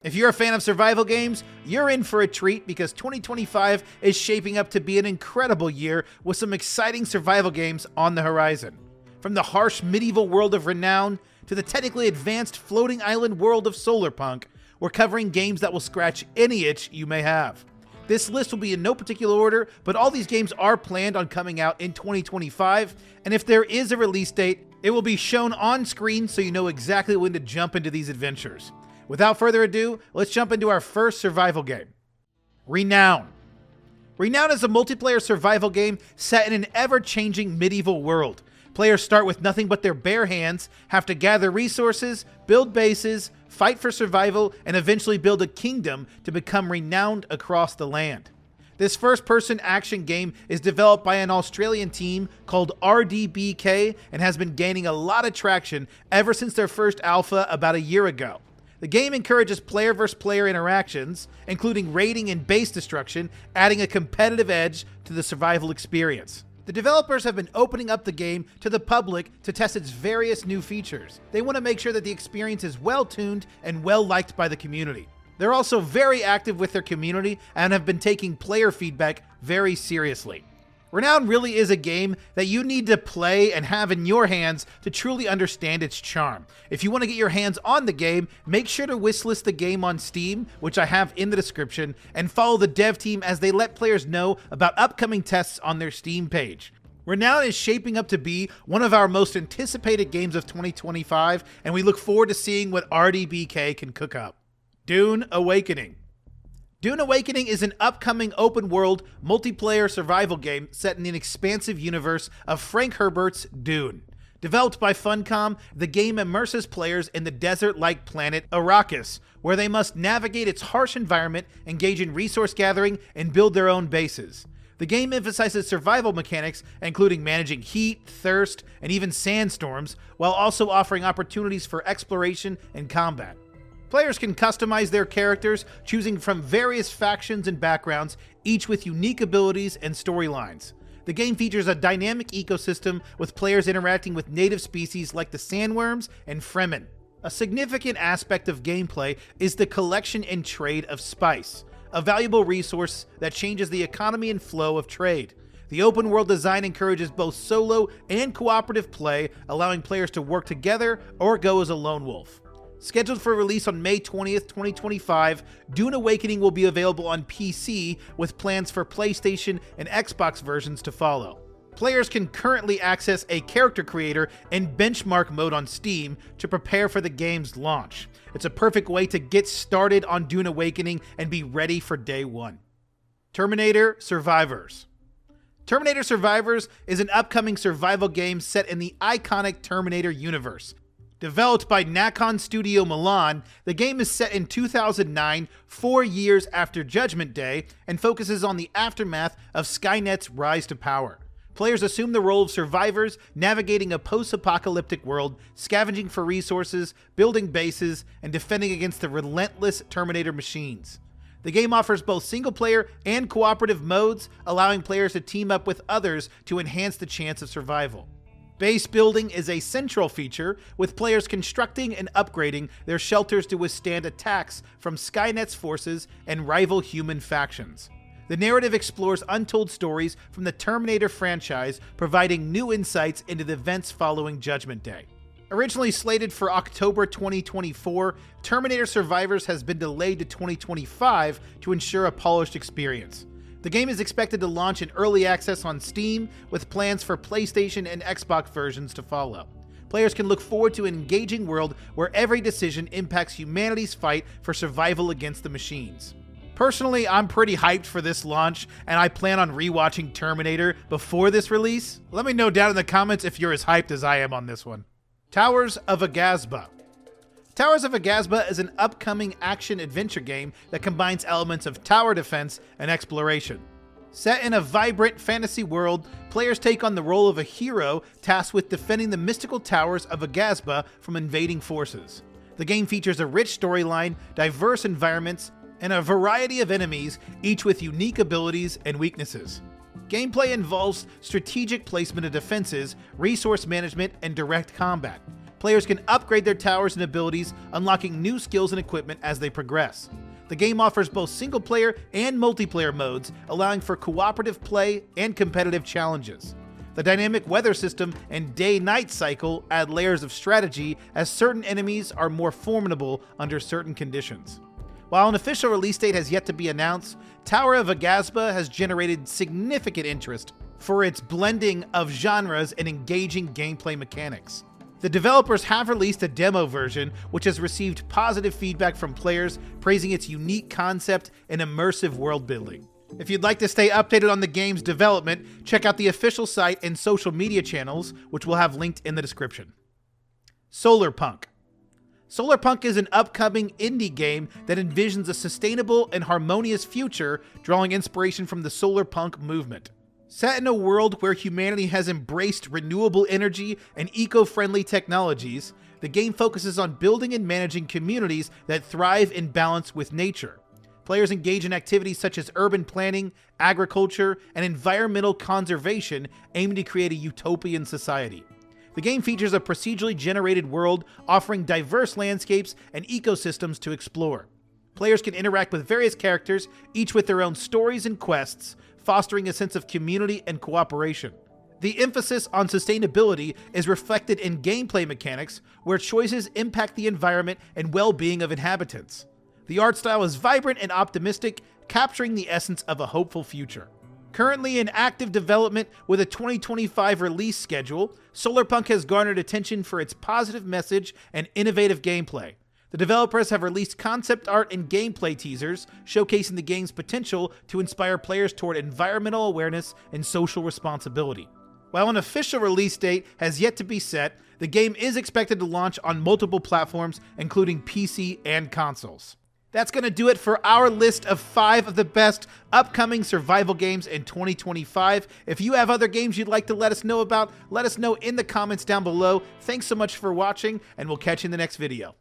If you're a fan of survival games, you're in for a treat because 2025 is shaping up to be an incredible year with some exciting survival games on the horizon. From the harsh medieval world of Renown to the technically advanced floating island world of Solarpunk, we're covering games that will scratch any itch you may have. This list will be in no particular order, but all these games are planned on coming out in 2025, and if there is a release date, it will be shown on screen so you know exactly when to jump into these adventures. Without further ado, let's jump into our first survival game. Renown. Renown is a multiplayer survival game set in an ever-changing medieval world. Players start with nothing but their bare hands, have to gather resources, build bases, fight for survival, and eventually build a kingdom to become renowned across the land. This first-person action game is developed by an Australian team called RDBK and has been gaining a lot of traction ever since their first alpha about a year ago. The game encourages player versus player interactions, including raiding and base destruction, adding a competitive edge to the survival experience. The developers have been opening up the game to the public to test its various new features. They want to make sure that the experience is well-tuned and well-liked by the community. They're also very active with their community and have been taking player feedback very seriously. Renown really is a game that you need to play and have in your hands to truly understand its charm. If you want to get your hands on the game, make sure to wishlist the game on Steam, which I have in the description, and follow the dev team as they let players know about upcoming tests on their Steam page. Renown is shaping up to be one of our most anticipated games of 2025, and we look forward to seeing what RDBK can cook up. Dune Awakening. Dune Awakening is an upcoming open-world, multiplayer survival game set in an expansive universe of Frank Herbert's Dune. Developed by Funcom, the game immerses players in the desert-like planet Arrakis, where they must navigate its harsh environment, engage in resource gathering, and build their own bases. The game emphasizes survival mechanics, including managing heat, thirst, and even sandstorms, while also offering opportunities for exploration and combat. Players can customize their characters, choosing from various factions and backgrounds, each with unique abilities and storylines. The game features a dynamic ecosystem with players interacting with native species like the sandworms and Fremen. A significant aspect of gameplay is the collection and trade of spice, a valuable resource that changes the economy and flow of trade. The open world design encourages both solo and cooperative play, allowing players to work together or go as a lone wolf. Scheduled for release on May 20th, 2025, Dune Awakening will be available on PC with plans for PlayStation and Xbox versions to follow. Players can currently access a character creator and benchmark mode on Steam to prepare for the game's launch. It's a perfect way to get started on Dune Awakening and be ready for day one. Terminator Survivors. Terminator Survivors is an upcoming survival game set in the iconic Terminator universe. Developed by Nacon Studio Milan, the game is set in 2009, 4 years after Judgment Day, and focuses on the aftermath of Skynet's rise to power. Players assume the role of survivors, navigating a post-apocalyptic world, scavenging for resources, building bases, and defending against the relentless Terminator machines. The game offers both single-player and cooperative modes, allowing players to team up with others to enhance the chance of survival. Base building is a central feature, with players constructing and upgrading their shelters to withstand attacks from Skynet's forces and rival human factions. The narrative explores untold stories from the Terminator franchise, providing new insights into the events following Judgment Day. Originally slated for October 2024, Terminator Survivors has been delayed to 2025 to ensure a polished experience. The game is expected to launch in early access on Steam, with plans for PlayStation and Xbox versions to follow. Players can look forward to an engaging world where every decision impacts humanity's fight for survival against the machines. Personally, I'm pretty hyped for this launch, and I plan on rewatching Terminator before this release. Let me know down in the comments if you're as hyped as I am on this one. Towers of Aghasba. Towers of Aghasba is an upcoming action-adventure game that combines elements of tower defense and exploration. Set in a vibrant fantasy world, players take on the role of a hero tasked with defending the mystical towers of Aghasba from invading forces. The game features a rich storyline, diverse environments, and a variety of enemies, each with unique abilities and weaknesses. Gameplay involves strategic placement of defenses, resource management, and direct combat. Players can upgrade their towers and abilities, unlocking new skills and equipment as they progress. The game offers both single-player and multiplayer modes, allowing for cooperative play and competitive challenges. The dynamic weather system and day-night cycle add layers of strategy, as certain enemies are more formidable under certain conditions. While an official release date has yet to be announced, Tower of Aghasba has generated significant interest for its blending of genres and engaging gameplay mechanics. The developers have released a demo version, which has received positive feedback from players, praising its unique concept and immersive world building. If you'd like to stay updated on the game's development, check out the official site and social media channels, which we'll have linked in the description. Solarpunk. Solarpunk is an upcoming indie game that envisions a sustainable and harmonious future, drawing inspiration from the Solarpunk movement. Set in a world where humanity has embraced renewable energy and eco-friendly technologies, the game focuses on building and managing communities that thrive in balance with nature. Players engage in activities such as urban planning, agriculture, and environmental conservation, aiming to create a utopian society. The game features a procedurally generated world offering diverse landscapes and ecosystems to explore. Players can interact with various characters, each with their own stories and quests, fostering a sense of community and cooperation. The emphasis on sustainability is reflected in gameplay mechanics, where choices impact the environment and well-being of inhabitants. The art style is vibrant and optimistic, capturing the essence of a hopeful future. Currently in active development with a 2025 release schedule, Solarpunk has garnered attention for its positive message and innovative gameplay. The developers have released concept art and gameplay teasers, showcasing the game's potential to inspire players toward environmental awareness and social responsibility. While an official release date has yet to be set, the game is expected to launch on multiple platforms, including PC and consoles. That's going to do it for our list of 5 of the best upcoming survival games in 2025. If you have other games you'd like to let us know about, let us know in the comments down below. Thanks so much for watching, and we'll catch you in the next video.